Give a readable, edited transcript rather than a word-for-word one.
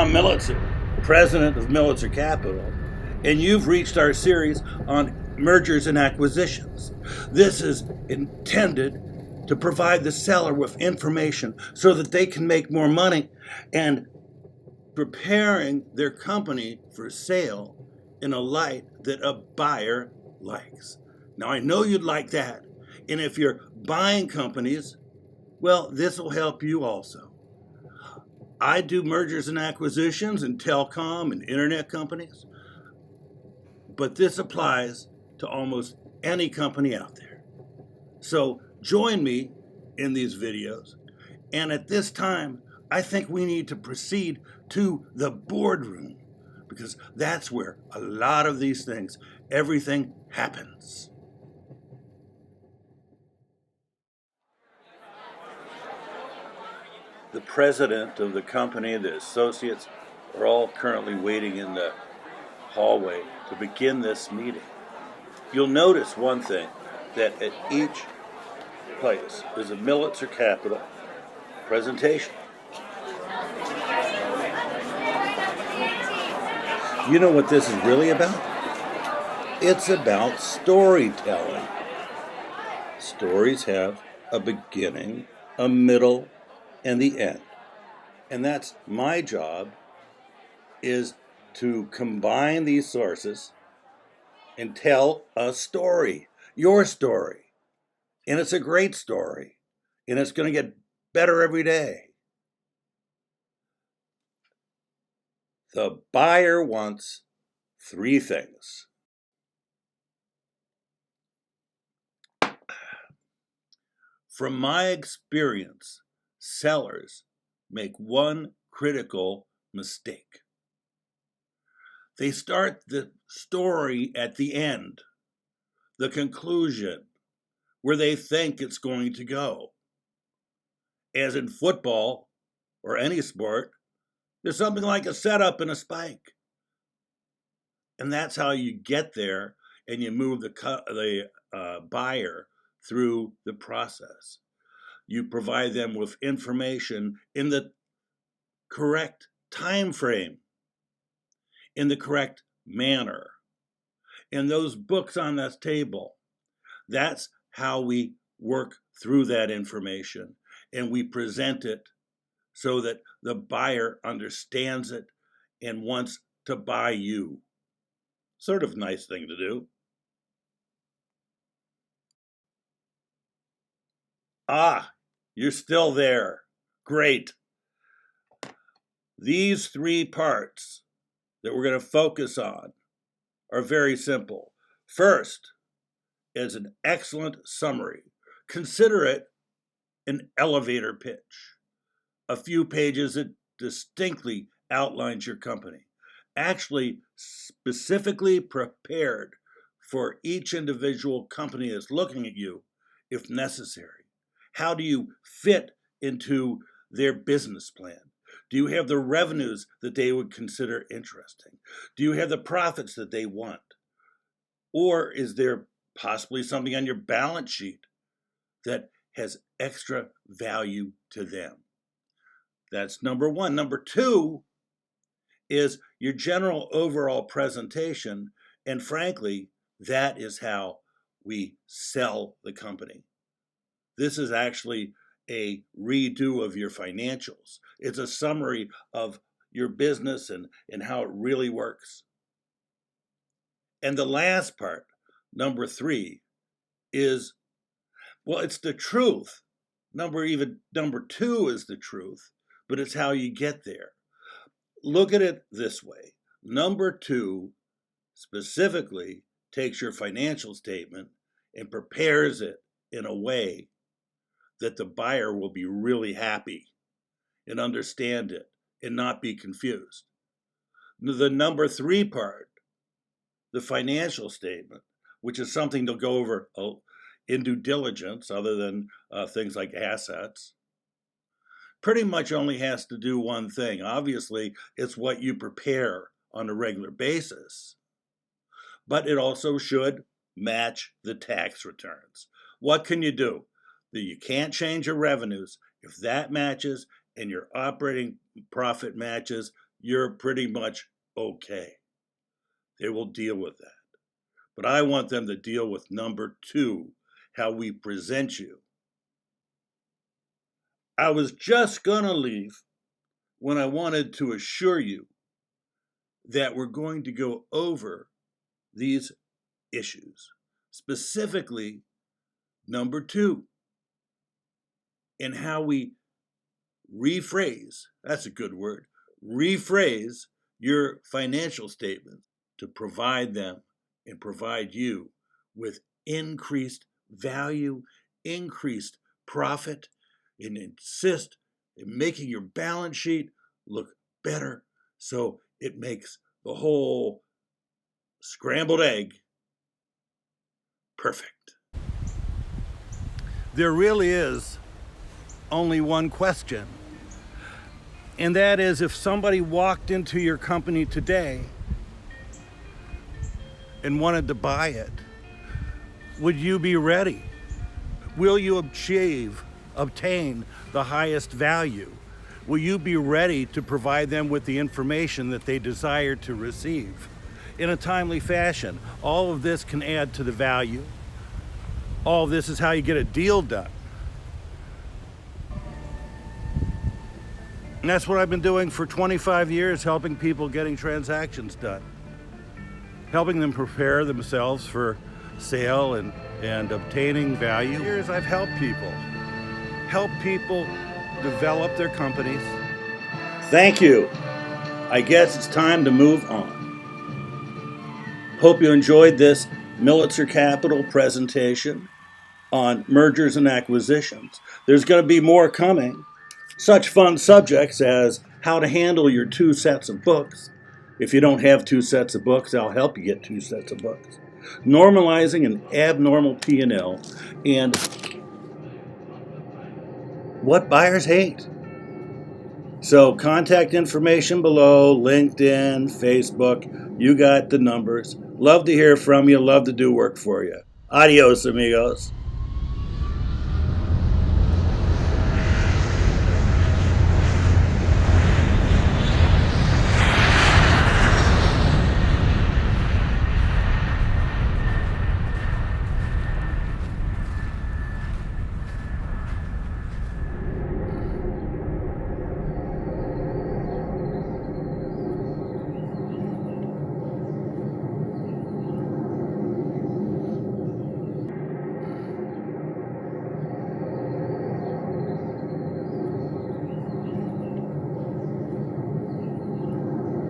Tom Millitzer, president of Millitzer Capital, and you've reached our series on mergers and acquisitions. This is intended to provide the seller with information so that they can make more money and preparing their company for sale in a light that a buyer likes. Now, I know you'd like that, and if you're buying companies, well, this will help you also. I do mergers and acquisitions in telecom and internet companies, but this applies to almost any company out there. So join me in these videos, and at this time, I think we need to proceed to the boardroom because that's where a lot of these things, everything happens. The president of the company, the associates, are all currently waiting in the hallway to begin this meeting. You'll notice one thing, that at each place is a Millitzer Capital presentation. You know what this is really about? It's about storytelling. Stories have a beginning, a middle, and the end. And that's my job, is to combine these sources and tell a story, your story. And it's a great story. And it's going to get better every day. The buyer wants three things. From my experience, sellers make one critical mistake. They start the story at the end, the conclusion, where they think it's going to go. As in football or any sport, there's something like a setup and a spike. And that's how you get there and you move the buyer through the process. You provide them with information in the correct time frame, in the correct manner. And those books on this table, that's how we work through that information. And we present it so that the buyer understands it and wants to buy you. Sort of nice thing to do. Ah, you're still there. Great. These three parts that we're going to focus on are very simple. First is an excellent summary. Consider it an elevator pitch. A few pages that distinctly outlines your company. Actually specifically prepared for each individual company that's looking at you if necessary. How do you fit into their business plan? Do you have the revenues that they would consider interesting? Do you have the profits that they want? Or is there possibly something on your balance sheet that has extra value to them? That's number one. Number two is your general overall presentation. And frankly, that is how we sell the company. This is actually a redo of your financials. It's a summary of your business and how it really works. And the last part, number three, is, well, it's the truth. Number two is the truth, but it's how you get there. Look at it this way. Number two specifically takes your financial statement and prepares it in a way that the buyer will be really happy and understand it and not be confused. The number three part, the financial statement, which is something to go over in due diligence other than things like assets, pretty much only has to do one thing. Obviously, it's what you prepare on a regular basis, but it also should match the tax returns. What can you do? You can't change your revenues. If that matches and your operating profit matches, you're pretty much okay. They will deal with that. But I want them to deal with number 2, how we present you. I was just going to leave when I wanted to assure you that we're going to go over these issues, specifically number 2, and how we rephrase, that's a good word, rephrase your financial statements to provide them and provide you with increased value, increased profit, and insist in making your balance sheet look better so it makes the whole scrambled egg perfect. There really is only one question, and that is, if somebody walked into your company today and wanted to buy it, would you be ready? Will you obtain the highest value? Will you be ready to provide them with the information that they desire to receive in a timely fashion? All of this can add to the value. All of this is how you get a deal done. And that's what I've been doing for 25 years, helping people getting transactions done, helping them prepare themselves for sale and obtaining value. For years I've helped people develop their companies. Thank you. I guess it's time to move on. Hope you enjoyed this Millitzer Capital presentation on mergers and acquisitions. There's going to be more coming. Such fun subjects as how to handle your 2 sets of books. If you don't have 2 sets of books, I'll help you get 2 sets of books. Normalizing an abnormal P&L, and what buyers hate. So contact information below, LinkedIn, Facebook, you got the numbers. Love to hear from you, love to do work for you. Adios, amigos.